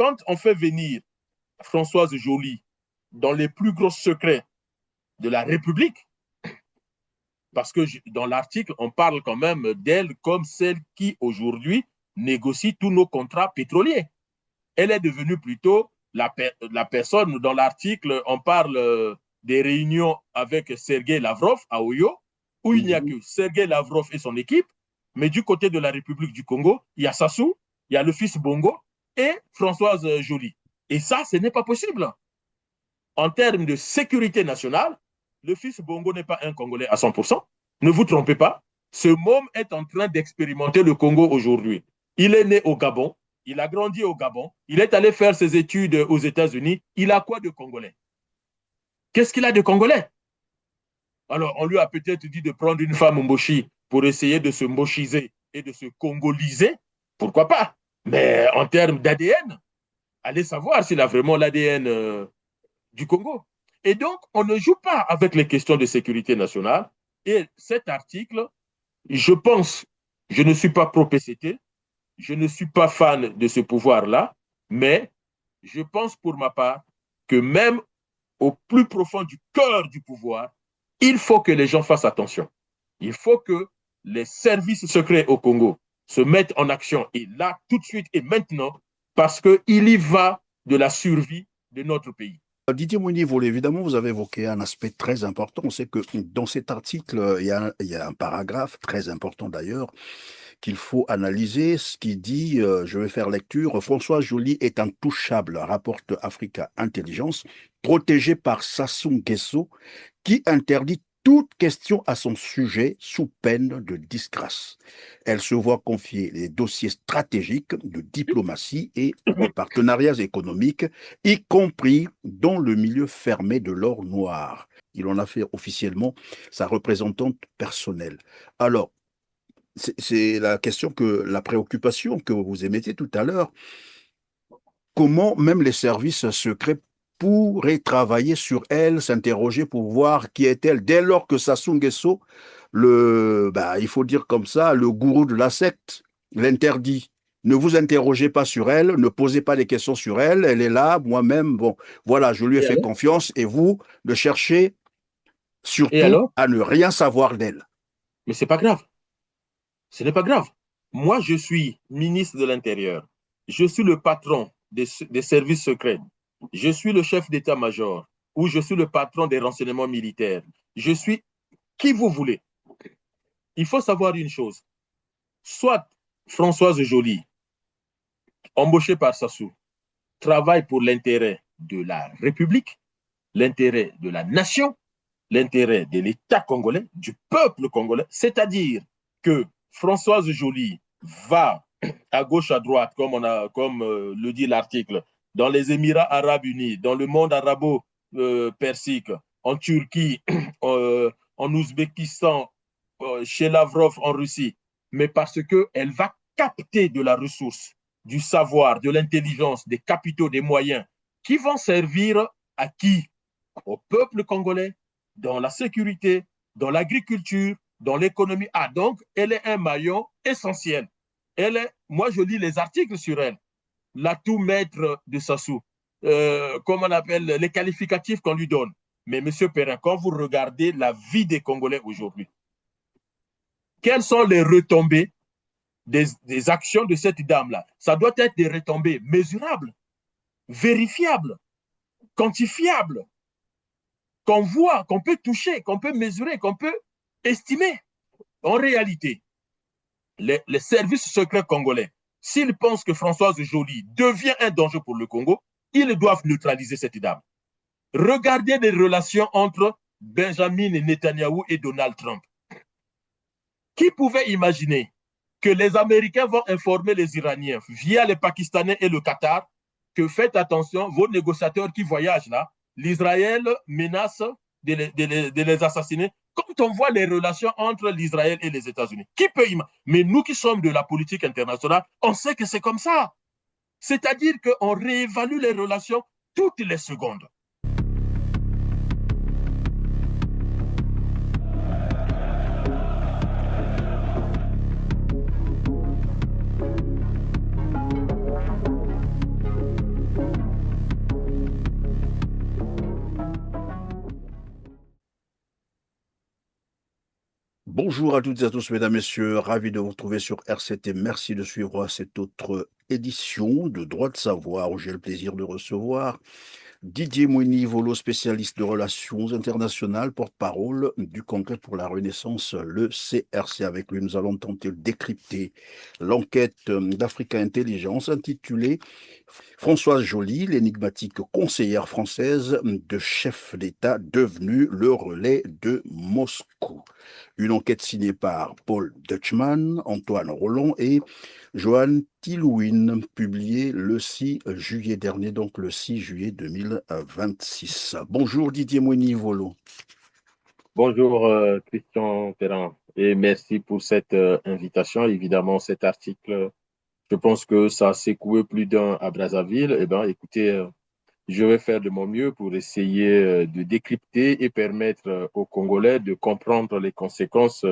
quand on fait venir Françoise Joly dans les plus gros secrets de la République, parce que dans l'article, on parle quand même d'elle comme celle qui, aujourd'hui, négocie tous nos contrats pétroliers. Elle est devenue plutôt la personne, dans l'article, on parle des réunions avec Sergei Lavrov à Oyo, où il n'y a que Sergei Lavrov et son équipe, mais du côté de la République du Congo, il y a Sassou, il y a le fils Bongo et Françoise Joly. Et ça, ce n'est pas possible. En termes de sécurité nationale, le fils Bongo n'est pas un Congolais à 100%. Ne vous trompez pas. Ce môme est en train d'expérimenter le Congo aujourd'hui. Il est né au Gabon, il a grandi au Gabon, il est allé faire ses études aux États-Unis. Il a quoi de Congolais? Qu'est-ce qu'il a de Congolais? Alors, on lui a peut-être dit de prendre une femme mboshi pour essayer de se mbochiser et de se congoliser. Pourquoi pas? Mais en termes d'ADN, allez savoir s'il a vraiment l'ADN du Congo. Et donc, on ne joue pas avec les questions de sécurité nationale. Et cet article, je pense, je ne suis pas pro-PCT, je ne suis pas fan de ce pouvoir-là, mais je pense pour ma part que même au plus profond du cœur du pouvoir, il faut que les gens fassent attention. Il faut que les services secrets au Congo se mettent en action, et là, tout de suite et maintenant, parce qu'il y va de la survie de notre pays. Didier Mounier-Volé, évidemment, vous avez évoqué un aspect très important. C'est que dans cet article, il y a un paragraphe très important d'ailleurs qu'il faut analyser, ce qui dit, je vais faire lecture, François Joly est intouchable, rapporte Africa Intelligence, protégé par Sassou Nguesso, qui interdit toute question à son sujet sous peine de disgrâce. Elle se voit confier les dossiers stratégiques de diplomatie et de partenariats économiques, y compris dans le milieu fermé de l'or noir. Il en a fait officiellement sa représentante personnelle. Alors, c'est la préoccupation que vous émettez tout à l'heure. Comment même les services secrets pourraient travailler sur elle, s'interroger pour voir qui est-elle, dès lors que Sassou Nguesso, il faut dire comme ça, le gourou de la secte, l'interdit. Ne vous interrogez pas sur elle, ne posez pas des questions sur elle, elle est là, moi-même, bon, voilà, je lui ai Et fait alors? confiance, et vous, ne cherchez Et surtout alors? à ne rien savoir d'elle. Mais ce n'est pas grave. Ce n'est pas grave. Moi, je suis ministre de l'Intérieur. Je suis le patron des services secrets. Je suis le chef d'état-major ou je suis le patron des renseignements militaires. Je suis qui vous voulez. Il faut savoir une chose. Soit Françoise Joly, embauchée par Sassou, travaille pour l'intérêt de la République, l'intérêt de la nation, l'intérêt de l'État congolais, du peuple congolais, c'est-à-dire que Françoise Joly va à gauche, à droite, comme le dit l'article, dans les Émirats arabes unis, dans le monde arabo-persique, en Turquie, en Ouzbékistan, chez Lavrov en Russie, mais parce qu'elle va capter de la ressource, du savoir, de l'intelligence, des capitaux, des moyens, qui vont servir à qui? Au peuple congolais, dans la sécurité, dans l'agriculture, dans l'économie. Ah, donc, elle est un maillon essentiel. Moi, je lis les articles sur elle. L'atout maître de Sassou, comme on appelle les qualificatifs qu'on lui donne. Mais, M. Perrin, quand vous regardez la vie des Congolais aujourd'hui, quelles sont les retombées des actions de cette dame-là? Ça doit être des retombées mesurables, vérifiables, quantifiables, qu'on voit, qu'on peut toucher, qu'on peut mesurer, qu'on peut estimer. En réalité, les services secrets congolais, s'ils pensent que Françoise Joly devient un danger pour le Congo, ils doivent neutraliser cette dame. Regardez les relations entre Benjamin Netanyahou et Donald Trump. Qui pouvait imaginer que les Américains vont informer les Iraniens via les Pakistanais et le Qatar que faites attention, vos négociateurs qui voyagent là, l'Israël menace de les assassiner. Quand on voit les relations entre l'Israël et les États-Unis, qui peut imaginer? Mais nous qui sommes de la politique internationale, on sait que c'est comme ça. C'est-à-dire qu'on réévalue les relations toutes les secondes. Bonjour à toutes et à tous, mesdames, messieurs. Ravi de vous retrouver sur RCT. Merci de suivre cette autre édition de Droit de savoir où j'ai le plaisir de recevoir Didier Moini-Volo, spécialiste de relations internationales, porte-parole du Congrès pour la Renaissance, le CRC. Avec lui, nous allons tenter de décrypter l'enquête d'Africa Intelligence intitulée Françoise Joly, l'énigmatique conseillère française de chef d'État devenue le relais de Moscou. Une enquête signée par Paul Dutchman, Antoine Roland et Johan Tilouine, publiée le 6 juillet dernier, donc le 6 juillet 2026. Bonjour Didier Moini-Volo. Bonjour Christian Ferrand et merci pour cette invitation. Évidemment, cet article, je pense que ça a secoué plus d'un à Brazzaville. Eh bien, écoutez, je vais faire de mon mieux pour essayer de décrypter et permettre aux Congolais de comprendre les conséquences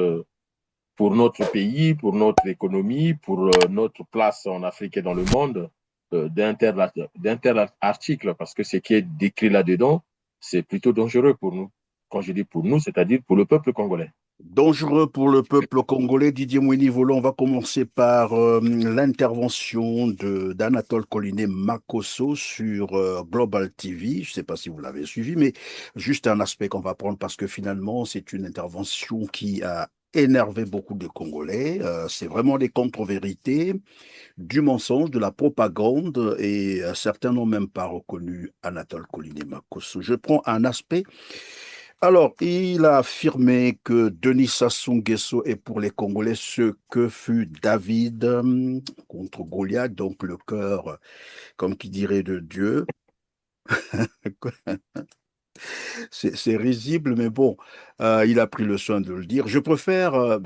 pour notre pays, pour notre économie, pour notre place en Afrique et dans le monde d'inter-articles, parce que ce qui est décrit là-dedans, c'est plutôt dangereux pour nous. Quand je dis pour nous, c'est-à-dire pour le peuple congolais. Dangereux pour le peuple congolais, Didier Moini-Volo. On va commencer par l'intervention d'Anatole Collinet Makosso sur Global TV. Je ne sais pas si vous l'avez suivi, mais juste un aspect qu'on va prendre parce que finalement, c'est une intervention qui a énervé beaucoup de Congolais. C'est vraiment des contre-vérités, du mensonge, de la propagande et certains n'ont même pas reconnu Anatole Collinet Makosso. Je prends un aspect. Alors, il a affirmé que Denis Sassou Nguesso est pour les Congolais ce que fut David contre Goliath, donc le cœur, comme qui dirait, de Dieu. C'est risible, mais bon, il a pris le soin de le dire. Je préfère,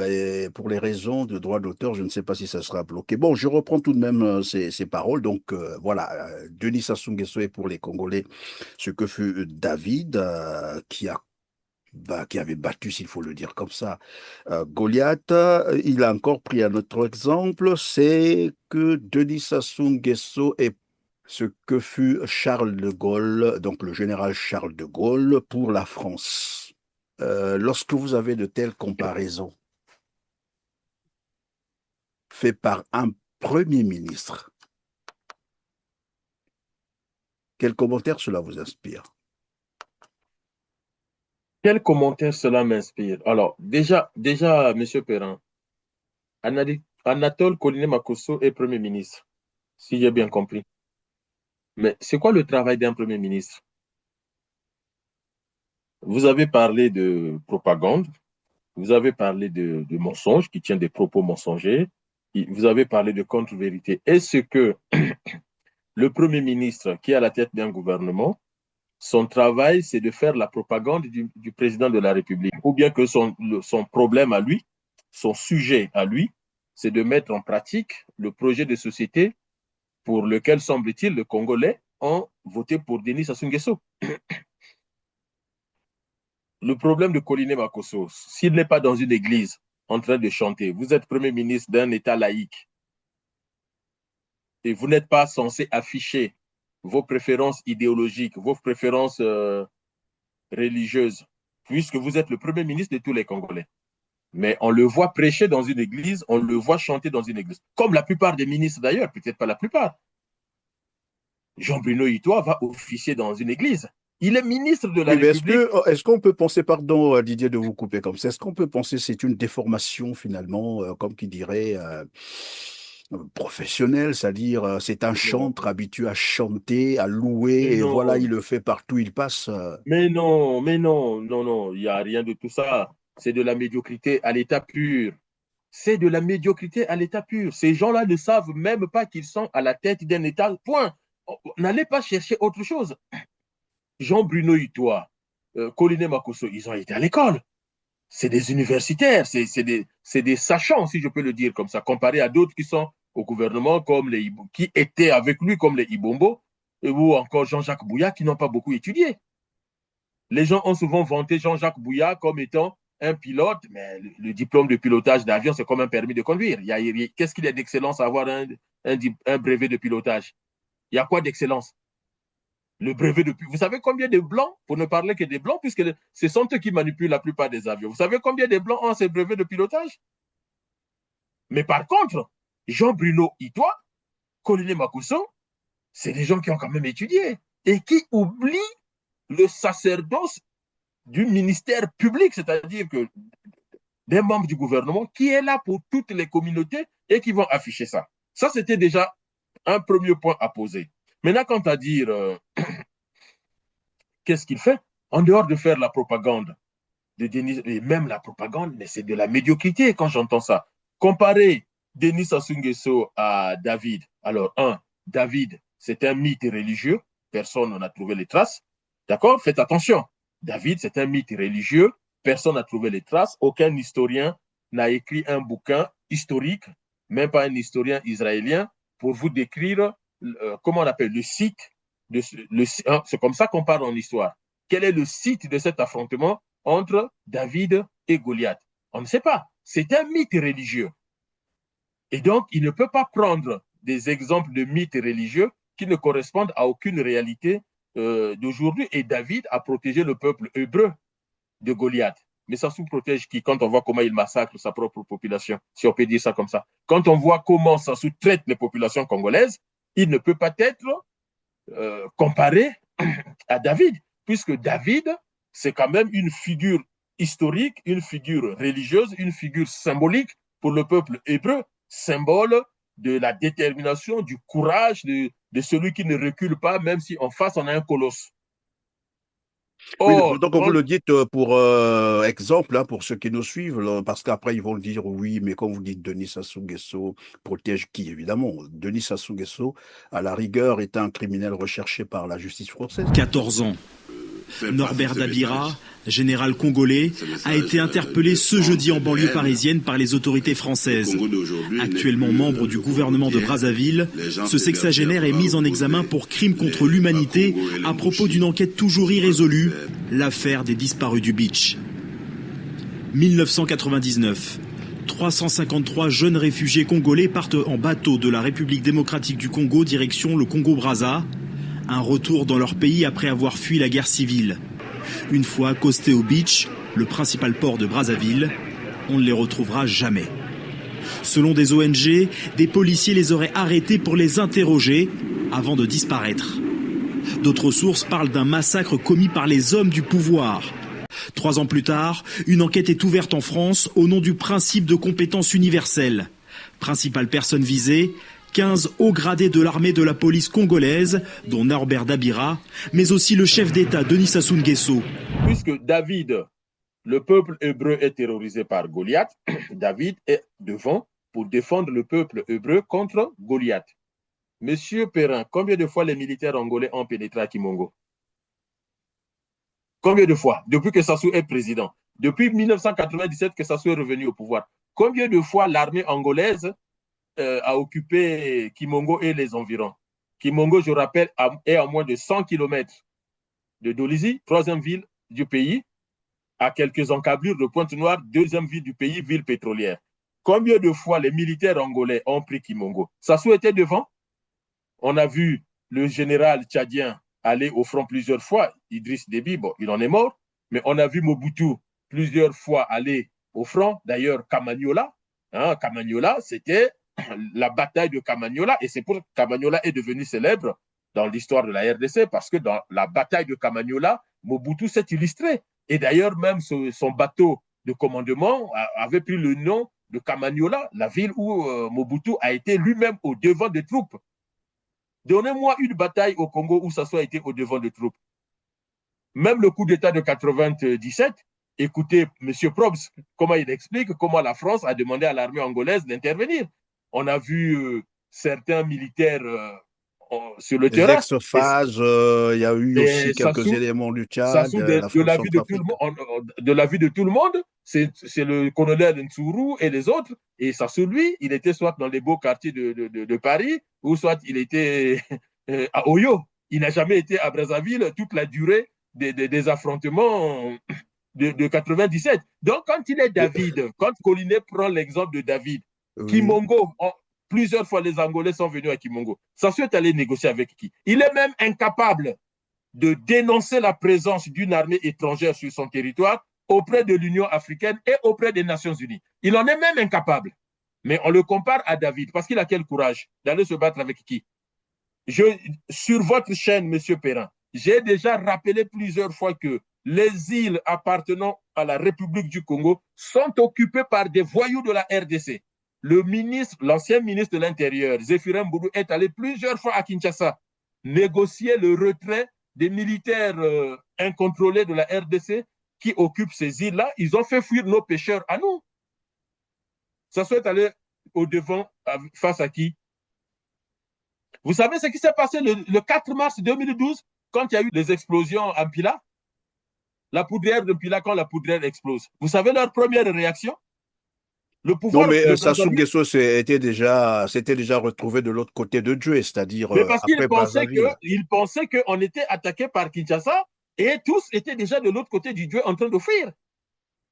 pour les raisons de droit d'auteur, je ne sais pas si ça sera bloqué. Bon, je reprends tout de même ces paroles. Donc, voilà, Denis Sassou Nguesso est pour les Congolais ce que fut David, qui avait battu, s'il faut le dire comme ça, Goliath. Il a encore pris un autre exemple, c'est que Denis Sassou Nguesso est ce que fut Charles de Gaulle, donc le général Charles de Gaulle pour la France. Lorsque vous avez de telles comparaisons faites par un Premier ministre, quel commentaire cela vous inspire? Quel commentaire cela m'inspire? Alors, déjà, Monsieur Perrin, Anatole Collinet Makosso est Premier ministre, si j'ai bien Oui. compris. Mais c'est quoi le travail d'un Premier ministre? Vous avez parlé de propagande, vous avez parlé de mensonges, qui tient des propos mensongers, vous avez parlé de contre-vérité. Est-ce que le Premier ministre qui est à la tête d'un gouvernement, son travail, c'est de faire la propagande du président de la République, ou bien que son problème à lui, son sujet à lui, c'est de mettre en pratique le projet de société pour lequel, semble-t-il, les Congolais ont voté pour Denis Sassou Nguesso. Le problème de Collinet Makosso, s'il n'est pas dans une église en train de chanter, vous êtes Premier ministre d'un État laïque et vous n'êtes pas censé afficher vos préférences idéologiques, vos préférences religieuses, puisque vous êtes le Premier ministre de tous les Congolais. Mais on le voit prêcher dans une église, on le voit chanter dans une église. Comme la plupart des ministres d'ailleurs, peut-être pas la plupart. Jean-Bruno Itoa va officier dans une église. Il est ministre de la Oui, mais République. est-ce qu'on peut penser, pardon Didier de vous couper comme ça, est-ce qu'on peut penser que c'est une déformation finalement, comme qui dirait, professionnelle, c'est-à-dire c'est un chantre Non, habitué à chanter, à louer, mais et voilà, il non, le fait partout où il passe. mais non, il n'y a rien de tout ça. C'est de la médiocrité à l'état pur. C'est de la médiocrité à l'état pur. Ces gens-là ne savent même pas qu'ils sont à la tête d'un État. Point. N'allez pas chercher autre chose. Jean-Bruno Itoa, Collinet Makosso, ils ont été à l'école. C'est des universitaires, c'est des sachants, si je peux le dire comme ça, comparé à d'autres qui sont au gouvernement, comme qui étaient avec lui, comme les Ibombo, ou encore Jean-Jacques Bouya, qui n'ont pas beaucoup étudié. Les gens ont souvent vanté Jean-Jacques Bouya comme étant un pilote, mais le diplôme de pilotage d'avion, c'est comme un permis de conduire. Qu'est-ce qu'il y a d'excellence à avoir un brevet de pilotage? Il y a quoi d'excellence? Le brevet de... Vous savez combien de Blancs, pour ne parler que des Blancs, puisque ce sont eux qui manipulent la plupart des avions. Vous savez combien de Blancs ont ces brevets de pilotage? Mais par contre, Jean-Bruno Itois, Colline Makosso, c'est des gens qui ont quand même étudié et qui oublient le sacerdoce du ministère public, c'est-à-dire que des membres du gouvernement qui est là pour toutes les communautés et qui vont afficher ça. Ça, c'était déjà un premier point à poser. Maintenant, quant à dire qu'est-ce qu'il fait, en dehors de faire la propagande de Denis, et même la propagande, mais c'est de la médiocrité quand j'entends ça. Comparer Denis Sassou Nguesso à David. Alors, David, c'est un mythe religieux. Personne n'en a trouvé les traces. D'accord? Faites attention. David, c'est un mythe religieux. Personne n'a trouvé les traces. Aucun historien n'a écrit un bouquin historique, même pas un historien israélien, pour vous décrire, comment on appelle, le site. C'est comme ça qu'on parle en histoire. Quel est le site de cet affrontement entre David et Goliath? On ne sait pas. C'est un mythe religieux. Et donc, il ne peut pas prendre des exemples de mythes religieux qui ne correspondent à aucune réalité d'aujourd'hui. Et David a protégé le peuple hébreu de Goliath. Mais ça sous-protège qui, quand on voit comment il massacre sa propre population, si on peut dire ça comme ça. Quand on voit comment ça sous-traite les populations congolaises, il ne peut pas être comparé à David, puisque David, c'est quand même une figure historique, une figure religieuse, une figure symbolique pour le peuple hébreu, symbole de la détermination, du courage de celui qui ne recule pas, même si en face on a un colosse. Oui, donc vous le dites pour exemple, hein, pour ceux qui nous suivent, là, parce qu'après ils vont le dire, oui, mais quand vous dites Denis Sassou Nguesso protège qui, évidemment? Denis Sassou Nguesso, à la rigueur, est un criminel recherché par la justice française. 14 ans. Norbert Dabira, général congolais, a été interpellé ce jeudi en banlieue parisienne par les autorités françaises. Actuellement membre du gouvernement de Brazzaville, ce sexagénaire est mis en examen pour crime contre l'humanité à propos d'une enquête toujours irrésolue, l'affaire des disparus du Beach. 1999. 353 jeunes réfugiés congolais partent en bateau de la République démocratique du Congo direction le Congo-Brazza. Un retour dans leur pays après avoir fui la guerre civile. Une fois accostés au Beach, le principal port de Brazzaville, on ne les retrouvera jamais. Selon des ONG, des policiers les auraient arrêtés pour les interroger avant de disparaître. D'autres sources parlent d'un massacre commis par les hommes du pouvoir. 3 ans plus tard, une enquête est ouverte en France au nom du principe de compétence universelle. Principale personne visée, 15 hauts gradés de l'armée de la police congolaise, dont Norbert Dabira, mais aussi le chef d'État Denis Sassou Nguesso. Puisque David, le peuple hébreu est terrorisé par Goliath, David est devant pour défendre le peuple hébreu contre Goliath. Monsieur Perrin, combien de fois les militaires angolais ont pénétré à Kimongo? Combien de fois? Depuis que Sassou est président. Depuis 1997 que Sassou est revenu au pouvoir. Combien de fois l'armée angolaise a occupé Kimongo et les environs? Kimongo, je rappelle, est à moins de 100 km de Dolisie, 3e ville du pays, à quelques encablures de Pointe-Noire, 2e ville du pays, ville pétrolière. Combien de fois les militaires angolais ont pris Kimongo? Sassou était devant. On a vu le général tchadien aller au front plusieurs fois. Idriss Déby, bon, il en est mort. Mais on a vu Mobutu plusieurs fois aller au front. D'ailleurs, Kamagnola, c'était la bataille de Kamagnola. Et c'est pour ça que Kamagnola est devenu célèbre dans l'histoire de la RDC, parce que dans la bataille de Kamagnola, Mobutu s'est illustré. Et d'ailleurs, même son bateau de commandement avait pris le nom de Kamagnola, la ville où Mobutu a été lui-même au devant des troupes. Donnez-moi une bataille au Congo où ça soit été au devant des troupes. Même le coup d'État de 97, écoutez M. Probst, comment il explique comment la France a demandé à l'armée angolaise d'intervenir. On a vu certains militaires sur le terrain. Ex-phages, il y a eu aussi quelques éléments du Tchad, de l'avis de tout le monde, c'est le colonel Ntsuru et les autres. Et Sassou, lui, il était soit dans les beaux quartiers de Paris, ou soit il était à Oyo. Il n'a jamais été à Brazzaville toute la durée des affrontements de 97. Donc, quand il est David, quand Collinet prend l'exemple de David, oui. Kimongo, plusieurs fois les Angolais sont venus à Kimongo. Sassou est allé négocier avec qui? Il est même incapable de dénoncer la présence d'une armée étrangère sur son territoire auprès de l'Union africaine et auprès des Nations unies. Il en est même incapable. Mais on le compare à David, parce qu'il a quel courage d'aller se battre avec qui? Sur votre chaîne, M. Perrin, j'ai déjà rappelé plusieurs fois que les îles appartenant à la République du Congo sont occupées par des voyous de la RDC. L'ancien ministre de l'Intérieur, Zéphirin Boudou, est allé plusieurs fois à Kinshasa négocier le retrait des militaires incontrôlés de la RDC qui occupent ces îles-là. Ils ont fait fuir nos pêcheurs à nous. Ça souhaite aller au-devant face à qui? Vous savez ce qui s'est passé le 4 mars 2012 quand il y a eu les explosions en Pila? La poudrière de Pila, quand la poudrière explose. Vous savez leur première réaction? Le pouvoir. Non, mais Sassou Nguesso s'était déjà retrouvé de l'autre côté de Dieu, c'est-à-dire mais parce après Brazzaville. Ils pensaient qu'on était attaqué par Kinshasa et tous étaient déjà de l'autre côté du Dieu en train de fuir.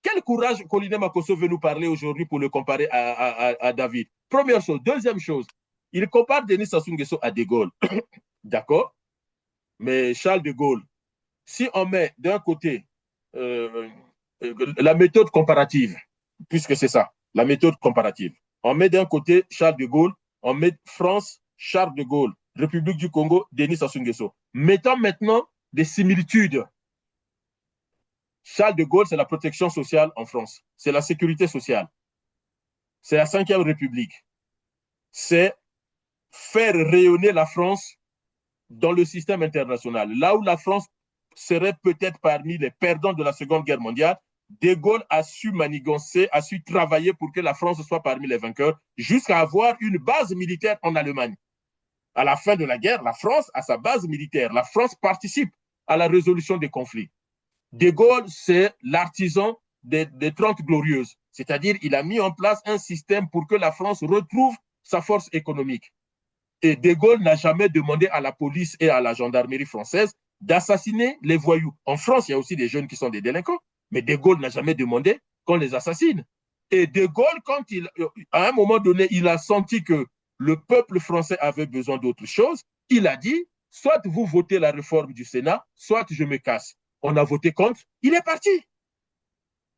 Quel courage Koliné Makosso veut nous parler aujourd'hui pour le comparer à David? Première chose. Deuxième chose, il compare Denis Sassou Nguesso à De Gaulle. D'accord? Mais Charles de Gaulle, si on met d'un côté la méthode comparative, puisque c'est ça, la méthode comparative, on met d'un côté Charles de Gaulle, on met France, Charles de Gaulle, République du Congo, Denis Sassou Nguesso. Mettons maintenant des similitudes. Charles de Gaulle, c'est la protection sociale en France. C'est la sécurité sociale. C'est la 5e République. C'est faire rayonner la France dans le système international. Là où la France serait peut-être parmi les perdants de la Seconde Guerre mondiale, De Gaulle a su manigancer, a su travailler pour que la France soit parmi les vainqueurs, jusqu'à avoir une base militaire en Allemagne. À la fin de la guerre, la France a sa base militaire. La France participe à la résolution des conflits. De Gaulle, c'est l'artisan des 30 glorieuses. C'est-à-dire, il a mis en place un système pour que la France retrouve sa force économique. Et De Gaulle n'a jamais demandé à la police et à la gendarmerie française d'assassiner les voyous. En France, il y a aussi des jeunes qui sont des délinquants, mais De Gaulle n'a jamais demandé qu'on les assassine. Et De Gaulle, quand à un moment donné, il a senti que le peuple français avait besoin d'autre chose, il a dit, soit vous votez la réforme du Sénat, soit je me casse. On a voté contre, il est parti.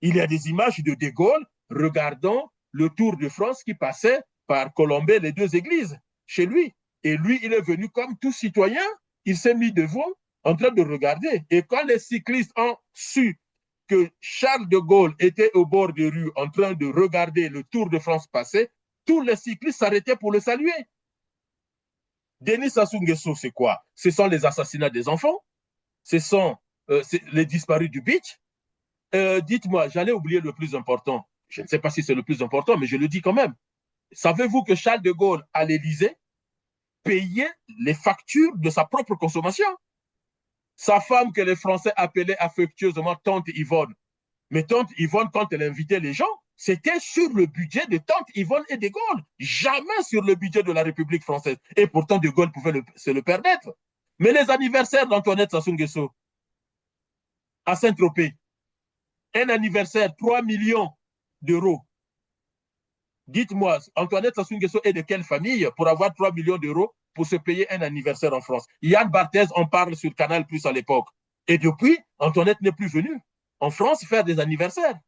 Il y a des images de De Gaulle regardant le Tour de France qui passait par Colombey, les 2 églises, chez lui. Et lui, il est venu comme tout citoyen, il s'est mis devant en train de regarder. Et quand les cyclistes ont su que Charles de Gaulle était au bord de rue en train de regarder le Tour de France passer, tous les cyclistes s'arrêtaient pour le saluer. Denis Sassou Nguesso, c'est quoi? Ce sont les assassinats des enfants, ce sont les disparus du beach. Dites-moi, j'allais oublier le plus important. Je ne sais pas si c'est le plus important, mais je le dis quand même. Savez-vous que Charles de Gaulle, à l'Élysée, payait les factures de sa propre consommation? Sa femme, que les Français appelaient affectueusement Tante Yvonne. Mais Tante Yvonne, quand elle invitait les gens, c'était sur le budget de Tante Yvonne et de Gaulle, jamais sur le budget de la République française. Et pourtant, de Gaulle pouvait se le permettre. Mais les anniversaires d'Antoinette Sassou Nguesso à Saint-Tropez, un anniversaire, 3 millions d'euros. Dites-moi, Antoinette Sassou Nguesso est de quelle famille pour avoir 3 millions d'euros pour se payer un anniversaire en France? Yann Barthès en parle sur Canal+ à l'époque. Et depuis, Antoinette n'est plus venue en France faire des anniversaires.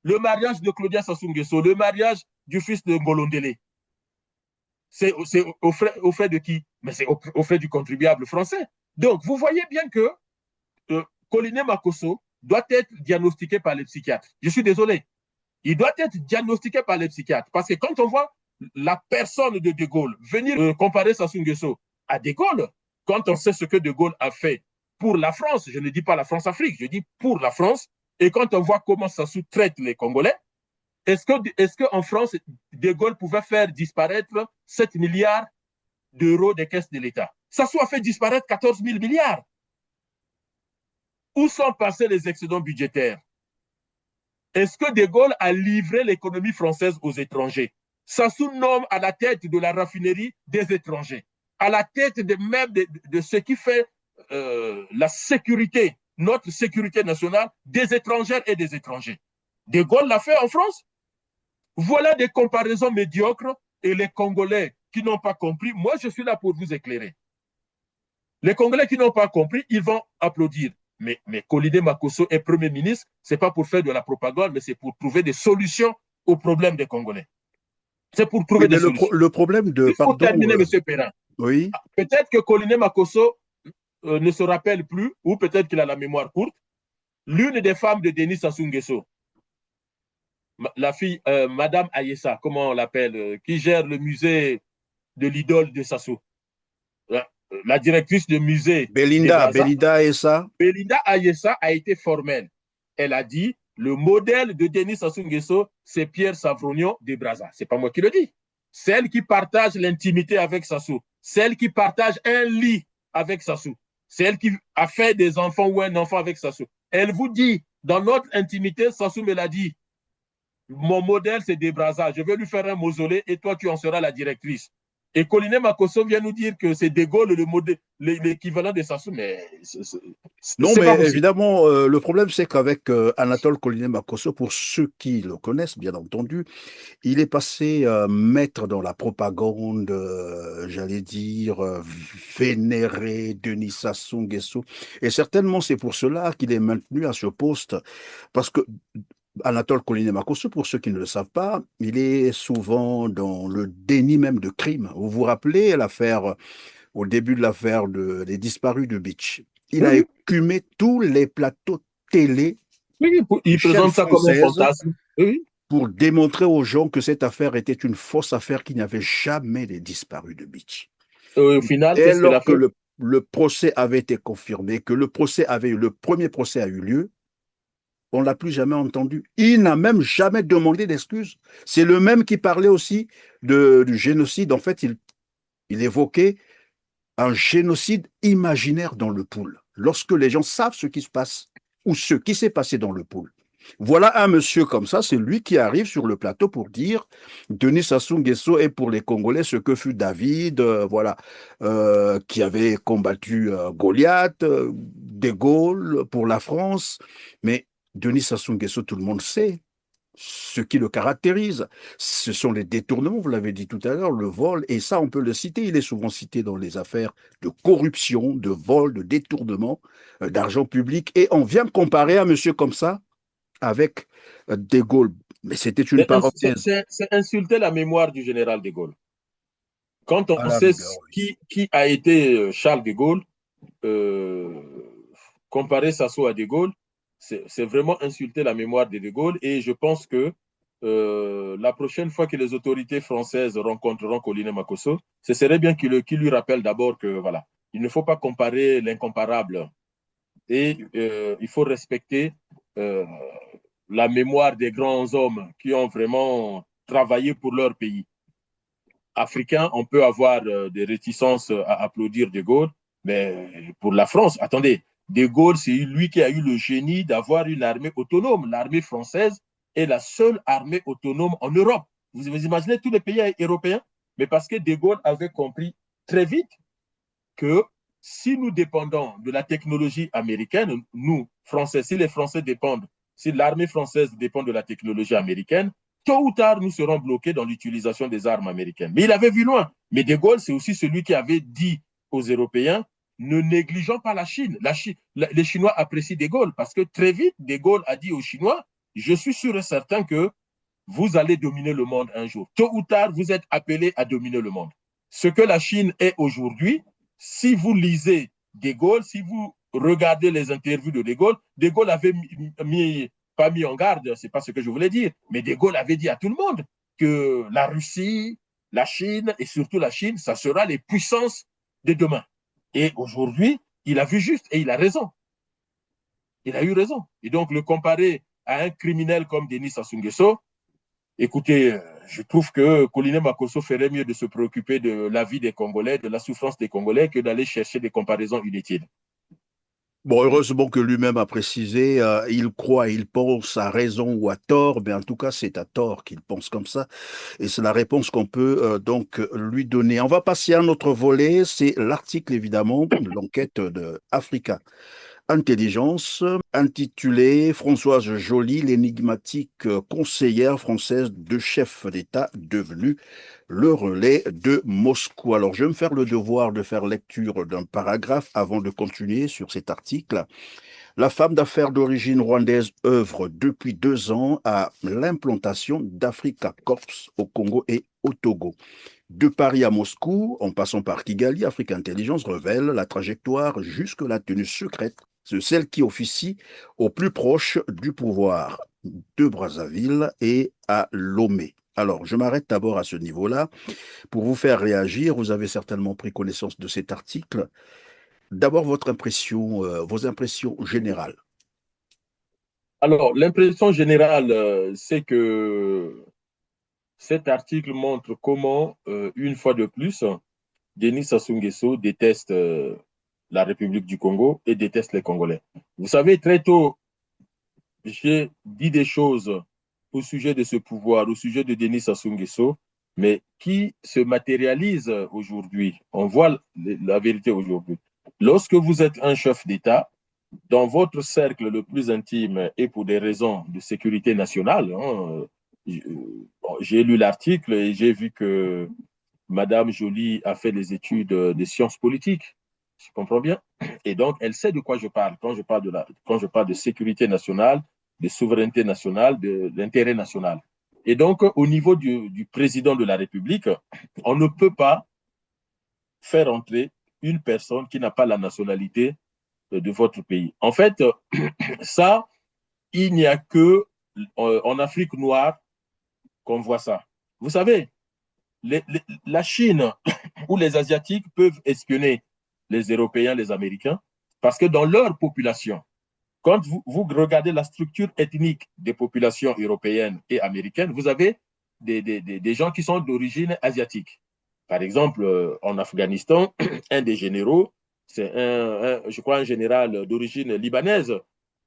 Le mariage de Claudia Sassou Nguesso, le mariage du fils de Ngolondele, c'est au frais de qui? Mais c'est au frais du contribuable français. Donc, vous voyez bien que Koliné Makosso doit être diagnostiqué par les psychiatres. Je suis désolé. Il doit être diagnostiqué par les psychiatres. Parce que quand on voit la personne de De Gaulle venir comparer Sassou Nguesso à De Gaulle, quand on sait ce que De Gaulle a fait pour la France, je ne dis pas la France-Afrique, je dis pour la France, et quand on voit comment Sassou traite les Congolais, est-ce qu'en France, De Gaulle pouvait faire disparaître 7 milliards d'euros des caisses de l'État? Sassou a fait disparaître 14 000 milliards. Où sont passés les excédents budgétaires? Est-ce que De Gaulle a livré l'économie française aux étrangers? Sassou nomme à la tête de la raffinerie des étrangers, à la tête même de ce qui fait la sécurité, notre sécurité nationale, des étrangères et des étrangers. De Gaulle l'a fait en France. Voilà des comparaisons médiocres et les Congolais qui n'ont pas compris. Moi, je suis là pour vous éclairer. Les Congolais qui n'ont pas compris, ils vont applaudir. Mais Colide Makosso est Premier ministre, ce n'est pas pour faire de la propagande, mais c'est pour trouver des solutions aux problèmes des Congolais. C'est pour trouver Oui, des mais solutions. le problème de, Il faut pardon, terminer, M. Perrin. oui, Peut-être que Colline Makosso ne se rappelle plus, ou peut-être qu'il a la mémoire courte, l'une des femmes de Denis Sassou Nguesso, la fille, Madame Ayessa, comment on l'appelle, qui gère le musée de l'idole de Sassou, la directrice du musée des Brazza, Belinda et ça. Belinda Ayessa a été formelle. Elle a dit, le modèle de Denis Sassou Nguesso, c'est Pierre Savrognon des Brazza. C'est pas moi qui le dis. Celle qui partage l'intimité avec Sassou, celle qui partage un lit avec Sassou, celle qui a fait des enfants ou un enfant avec Sassou. Elle vous dit, dans notre intimité, Sassou me l'a dit, mon modèle, c'est des Brazza. Je vais lui faire un mausolée et toi, tu en seras la directrice. Et Colline Makosso vient nous dire que c'est De Gaulle l'équivalent de Sassou, mais Non, c'est mais pas possible. évidemment, le problème, c'est qu'avec Anatole Colline Makosso, pour ceux qui le connaissent, bien entendu, il est passé maître dans la propagande, j'allais dire, vénéré Denis Sassou Nguesso. Et certainement, c'est pour cela qu'il est maintenu à ce poste. Parce que Anatole Colline Makosso, pour ceux qui ne le savent pas, il est souvent dans le déni même de crime. Vous vous rappelez l'affaire, au début de l'affaire des disparus de Beach. Il Oui, a oui. écumé tous les plateaux télé Oui, des il chaînes présente ça comme un françaises fantasme. Oui, pour démontrer aux gens que cette affaire était une fausse affaire, qu'il n'y avait jamais de disparus de Beach. au final, Dès qu'est-ce qu'il a lors que fait? le procès avait été confirmé, que le premier procès a eu lieu, on ne l'a plus jamais entendu. Il n'a même jamais demandé d'excuses. C'est le même qui parlait aussi du génocide. En fait, il évoquait un génocide imaginaire dans le pool. Lorsque les gens savent ce qui se passe ou ce qui s'est passé dans le pool. Voilà un monsieur comme ça, c'est lui qui arrive sur le plateau pour dire Denis Sassou Nguesso est pour les Congolais ce que fut David, voilà, qui avait combattu Goliath, De Gaulle pour la France. Mais Denis Sassou Nguesso, tout le monde sait ce qui le caractérise. Ce sont les détournements, vous l'avez dit tout à l'heure, le vol, et ça, on peut le citer. Il est souvent cité dans les affaires de corruption, de vol, de détournement d'argent public. Et on vient comparer un monsieur comme ça avec De Gaulle. Mais c'était une parenthèse. C'est insulter la mémoire du général de Gaulle. Quand À on la sait rigueur, oui. qui a été Charles de Gaulle, euh, comparer Sassou à de Gaulle, c'est vraiment insulter la mémoire de Gaulle. Et je pense que la prochaine fois que les autorités françaises rencontreront Colline Makosso, ce serait bien qu'il lui rappelle d'abord que voilà, il ne faut pas comparer l'incomparable. Et il faut respecter euh, la mémoire des grands hommes qui ont vraiment travaillé pour leur pays. Africain, on peut avoir des réticences à applaudir De Gaulle, mais pour la France, attendez, De Gaulle, c'est lui qui a eu le génie d'avoir une armée autonome. L'armée française est la seule armée autonome en Europe. Vous imaginez tous les pays européens? Mais parce que De Gaulle avait compris très vite que si nous dépendons de la technologie américaine, nous, Français, si les Français dépendent, si l'armée française dépend de la technologie américaine, tôt ou tard, nous serons bloqués dans l'utilisation des armes américaines. Mais il avait vu loin. Mais De Gaulle, c'est aussi celui qui avait dit aux Européens, ne négligeons pas la Chine. Les Chinois apprécient De Gaulle parce que très vite, De Gaulle a dit aux Chinois, je suis sûr et certain que vous allez dominer le monde un jour. Tôt ou tard, vous êtes appelés à dominer le monde. Ce que la Chine est aujourd'hui, si vous lisez De Gaulle, si vous regardez les interviews De Gaulle avait pas mis en garde, c'est pas ce que je voulais dire, mais De Gaulle avait dit à tout le monde que la Russie, la Chine et surtout la Chine, ça sera les puissances de demain. Et aujourd'hui, il a vu juste et il a raison. Il a eu raison. Et donc, le comparer à un criminel comme Denis Sassou Nguesso, écoutez, je trouve que Colline Makosso ferait mieux de se préoccuper de la vie des Congolais, de la souffrance des Congolais, que d'aller chercher des comparaisons inutiles. Bon, heureusement que lui-même a précisé, il croit, il pense à raison ou à tort, mais en tout cas, c'est à tort qu'il pense comme ça. Et c'est la réponse qu'on peut donc lui donner. On va passer à un autre volet, c'est l'article évidemment, l'enquête de Africa. Intelligence, intitulé Françoise Joly, l'énigmatique conseillère française de chef d'État devenue le relais de Moscou. Alors, je vais me faire le devoir de faire lecture d'un paragraphe avant de continuer sur cet article. La femme d'affaires d'origine rwandaise œuvre depuis 2 ans à l'implantation d'Africa Corps au Congo et au Togo. De Paris à Moscou, en passant par Kigali, Afrique Intelligence révèle la trajectoire jusque la tenue secrète de celle qui officie au plus proche du pouvoir, de Brazzaville et à Lomé. Alors, je m'arrête d'abord à ce niveau-là pour vous faire réagir. Vous avez certainement pris connaissance de cet article. D'abord, vos impressions générales. Alors, l'impression générale, c'est que cet article montre comment, une fois de plus, Denis Sassou Nguesso déteste la République du Congo et déteste les Congolais. Vous savez, très tôt, j'ai dit des choses au sujet de ce pouvoir, au sujet de Denis Sassou Nguesso, mais qui se matérialise aujourd'hui. On voit la vérité aujourd'hui. Lorsque vous êtes un chef d'État, dans votre cercle le plus intime et pour des raisons de sécurité nationale, j'ai lu l'article et j'ai vu que Madame Joly a fait des études de sciences politiques. Je comprends bien. Et donc, elle sait de quoi je parle quand je parle de sécurité nationale, de souveraineté nationale, de l'intérêt national. Et donc, au niveau du président de la République, on ne peut pas faire entrer une personne qui n'a pas la nationalité de votre pays. En fait, ça, il n'y a que en Afrique noire qu'on voit ça. Vous savez, la Chine ou les Asiatiques peuvent espionner les Européens, les Américains, parce que dans leur population, quand vous regardez la structure ethnique des populations européennes et américaines, vous avez des gens qui sont d'origine asiatique. Par exemple, en Afghanistan, un des généraux, c'est je crois, un général d'origine libanaise.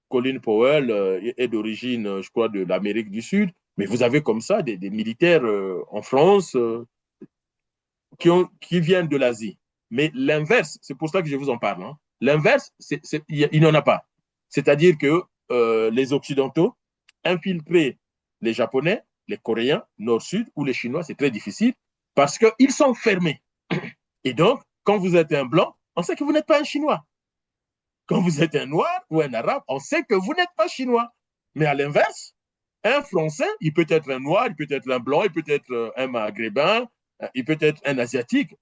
Colin Powell est d'origine, je crois, de l'Amérique du Sud. Mais vous avez comme ça des militaires en France qui viennent de l'Asie. Mais l'inverse, c'est pour ça que je vous en parle. Hein. L'inverse, il n'y en a pas. C'est-à-dire que les Occidentaux, infiltrer les Japonais, les Coréens, Nord-Sud ou les Chinois, c'est très difficile parce qu'ils sont fermés. Et donc, quand vous êtes un blanc, on sait que vous n'êtes pas un Chinois. Quand vous êtes un noir ou un arabe, on sait que vous n'êtes pas chinois. Mais à l'inverse, un Français, il peut être un noir, il peut être un blanc, il peut être un maghrébin, il peut être un asiatique.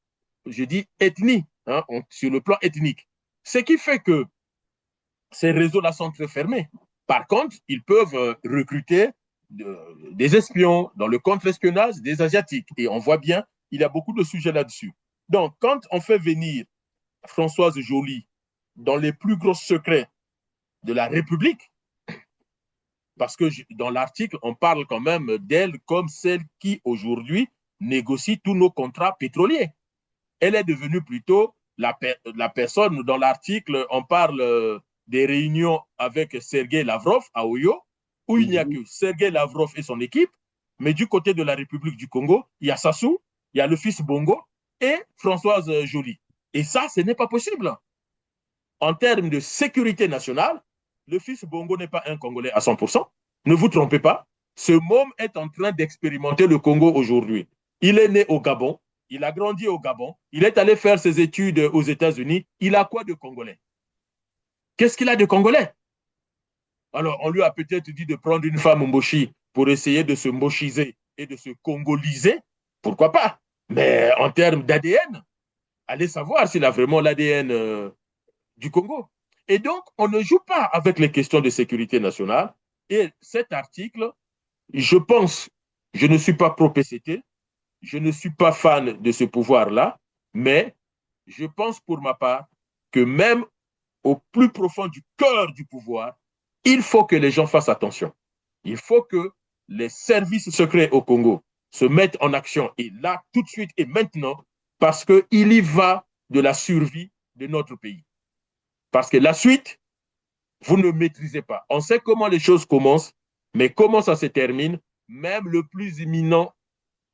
Je dis ethnie, hein, sur le plan ethnique. Ce qui fait que ces réseaux-là sont très fermés. Par contre, ils peuvent recruter des espions dans le contre-espionnage des Asiatiques. Et on voit bien, il y a beaucoup de sujets là-dessus. Donc, quand on fait venir Françoise Joly dans les plus gros secrets de la République, parce que dans l'article, on parle quand même d'elle comme celle qui, aujourd'hui, négocie tous nos contrats pétroliers. Elle est devenue plutôt la personne, dans l'article, on parle des réunions avec Sergei Lavrov à Oyo, où il n'y a que Sergei Lavrov et son équipe, mais du côté de la République du Congo, il y a Sassou, il y a le fils Bongo et Françoise Joly. Et ça, ce n'est pas possible. En termes de sécurité nationale, le fils Bongo n'est pas un Congolais à 100%. Ne vous trompez pas. Ce môme est en train d'expérimenter le Congo aujourd'hui. Il est né au Gabon, il a grandi au Gabon, il est allé faire ses études aux États-Unis. Il a quoi de Congolais? Qu'est-ce qu'il a de Congolais? Alors, on lui a peut-être dit de prendre une femme mboshi pour essayer de se mbochiser et de se congoliser. Pourquoi pas? Mais en termes d'ADN, allez savoir s'il a vraiment l'ADN du Congo. Et donc, on ne joue pas avec les questions de sécurité nationale. Et cet article, je pense, je ne suis pas pro-PCT, je ne suis pas fan de ce pouvoir-là, mais je pense pour ma part que même au plus profond du cœur du pouvoir, il faut que les gens fassent attention. Il faut que les services secrets au Congo se mettent en action, et là, tout de suite et maintenant, parce qu'il y va de la survie de notre pays. Parce que la suite, vous ne maîtrisez pas. On sait comment les choses commencent, mais comment ça se termine, même le plus imminent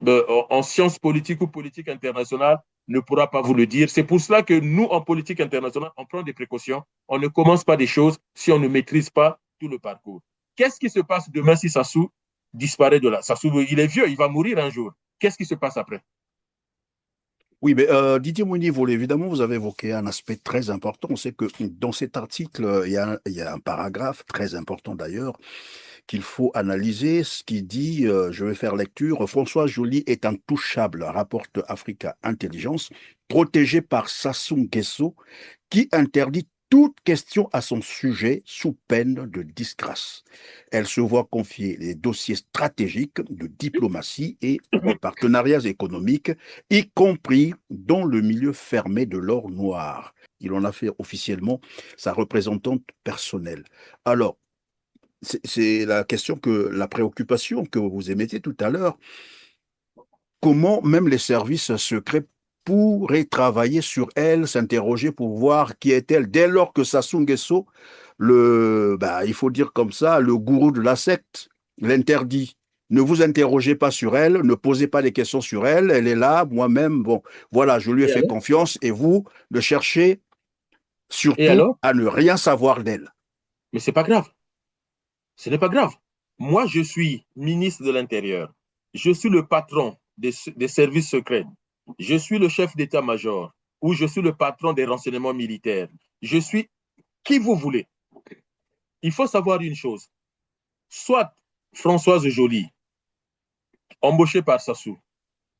en sciences politiques ou politique internationale ne pourra pas vous le dire. C'est pour cela que nous, en politique internationale, on prend des précautions. On ne commence pas des choses si on ne maîtrise pas tout le parcours. Qu'est-ce qui se passe demain si Sassou disparaît de là? Sassou, il est vieux, il va mourir un jour. Qu'est-ce qui se passe après? Oui, mais Didier Mounier, évidemment, vous avez évoqué un aspect très important. C'est que dans cet article, il y a un paragraphe très important d'ailleurs qu'il faut analyser. Ce qui dit, je vais faire lecture, François Joly est intouchable, rapporte Africa Intelligence, protégé par Sassou Nguesso, qui interdit toute question à son sujet sous peine de disgrâce. Elle se voit confier les dossiers stratégiques de diplomatie et de partenariats économiques, y compris dans le milieu fermé de l'or noir. Il en a fait officiellement sa représentante personnelle. Alors, c'est la préoccupation que vous émettez tout à l'heure. Comment même les services secrets pourraient travailler sur elle, s'interroger pour voir qui est-elle, dès lors que Sassou Nguesso, il faut dire comme ça, le gourou de la secte, l'interdit. Ne vous interrogez pas sur elle, ne posez pas des questions sur elle, elle est là, moi-même, bon, voilà, je lui ai Et fait alors? confiance, et vous, ne cherchez Et surtout alors? à ne rien savoir d'elle. Mais ce n'est pas grave. Ce n'est pas grave. Moi, je suis ministre de l'Intérieur. Je suis le patron des services secrets. Je suis le chef d'état-major ou je suis le patron des renseignements militaires. Je suis qui vous voulez. Il faut savoir une chose. Soit Françoise Joly, embauchée par Sassou,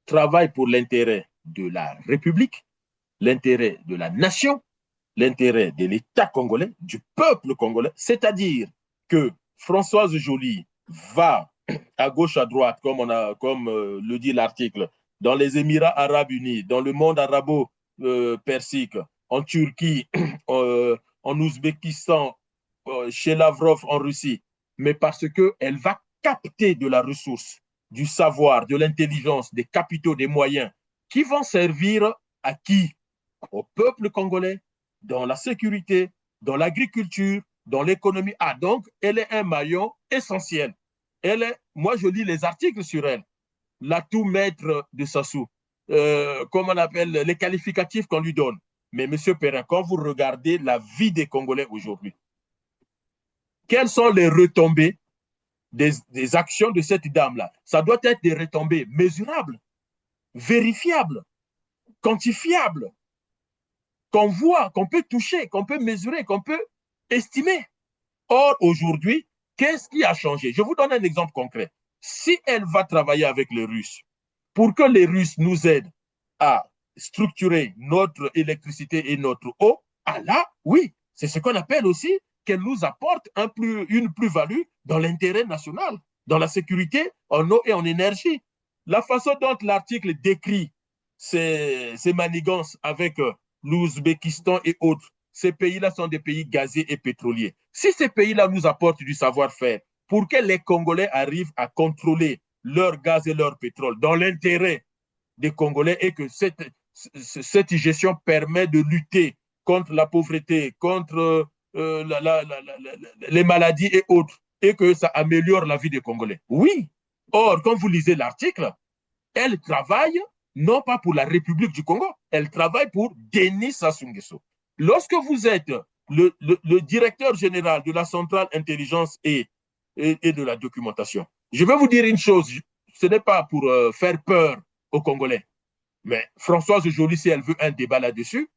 travaille pour l'intérêt de la République, l'intérêt de la nation, l'intérêt de l'État congolais, du peuple congolais, c'est-à-dire que Françoise Joly va à gauche, à droite, comme le dit l'article, dans les Émirats arabes unis, dans le monde arabo-persique, en Turquie, en Ouzbékistan, chez Lavrov en Russie, mais parce qu'elle va capter de la ressource, du savoir, de l'intelligence, des capitaux, des moyens qui vont servir à qui? Au peuple congolais, dans la sécurité, dans l'agriculture, dans l'économie. Ah, donc, elle est un maillon essentiel. Moi, je lis les articles sur elle. L'atout maître de Sassou, comme on appelle les qualificatifs qu'on lui donne. Mais M. Perrin, quand vous regardez la vie des Congolais aujourd'hui, quelles sont les retombées des actions de cette dame-là? Ça doit être des retombées mesurables, vérifiables, quantifiables, qu'on voit, qu'on peut toucher, qu'on peut mesurer, qu'on peut estimer. Or, aujourd'hui, qu'est-ce qui a changé? Je vous donne un exemple concret. Si elle va travailler avec les Russes pour que les Russes nous aident à structurer notre électricité et notre eau, ah là, oui, c'est ce qu'on appelle aussi qu'elle nous apporte une plus-value dans l'intérêt national, dans la sécurité en eau et en énergie. La façon dont l'article décrit ces manigances avec l'Ouzbékistan et autres, ces pays-là sont des pays gaziers et pétroliers. Si ces pays-là nous apportent du savoir-faire, pour que les Congolais arrivent à contrôler leur gaz et leur pétrole dans l'intérêt des Congolais et que cette gestion permet de lutter contre la pauvreté, contre les maladies et autres, et que ça améliore la vie des Congolais. Oui. Or, quand vous lisez l'article, elle travaille non pas pour la République du Congo, elle travaille pour Denis Sassou Nguesso. Lorsque vous êtes le directeur général de la centrale intelligence et de la documentation, je vais vous dire une chose, ce n'est pas pour faire peur aux Congolais, mais Françoise Joly, si elle veut un débat là-dessus,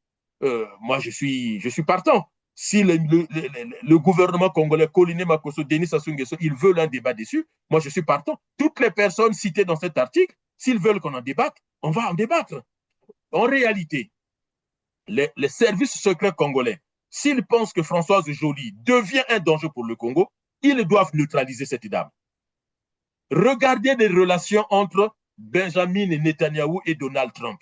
moi je suis partant. Si le gouvernement congolais, Koliné Makosso, Denis Sassou Nguesso, ils veulent un débat dessus, moi je suis partant. Toutes les personnes citées dans cet article, s'ils veulent qu'on en débatte, on va en débattre. En réalité, les services secrets congolais, s'ils pensent que Françoise Joly devient un danger pour le Congo, ils doivent neutraliser cette dame. Regardez les relations entre Benjamin Netanyahou et Donald Trump.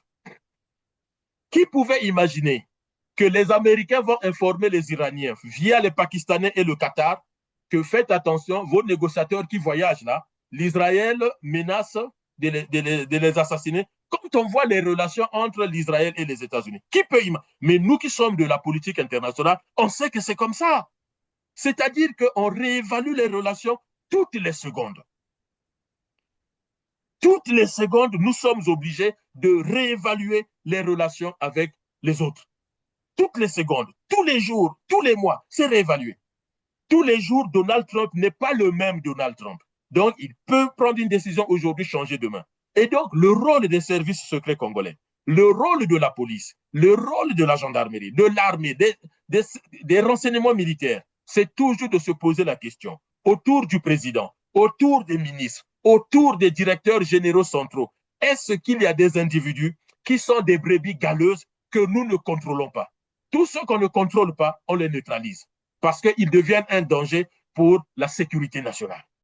Qui pouvait imaginer que les Américains vont informer les Iraniens via les Pakistanais et le Qatar que faites attention, vos négociateurs qui voyagent là, l'Israël menace de les assassiner. Quand on voit les relations entre l'Israël et les États-Unis, qui peut imaginer? Mais nous qui sommes de la politique internationale, on sait que c'est comme ça. C'est-à-dire qu'on réévalue les relations toutes les secondes. toutes les secondes, nous sommes obligés de réévaluer les relations avec les autres. Toutes les secondes, tous les jours, tous les mois, c'est réévalué. Tous les jours, Donald Trump n'est pas le même Donald Trump. Donc, il peut prendre une décision aujourd'hui, changer demain. Et donc, le rôle des services secrets congolais, le rôle de la police, le rôle de la gendarmerie, de l'armée, des renseignements militaires, c'est toujours de se poser la question autour du président, autour des ministres, autour des directeurs généraux centraux. Est-ce qu'il y a des individus qui sont des brebis galeuses que nous ne contrôlons pas? Tous ceux qu'on ne contrôle pas, on les neutralise parce qu'ils deviennent un danger pour la sécurité nationale.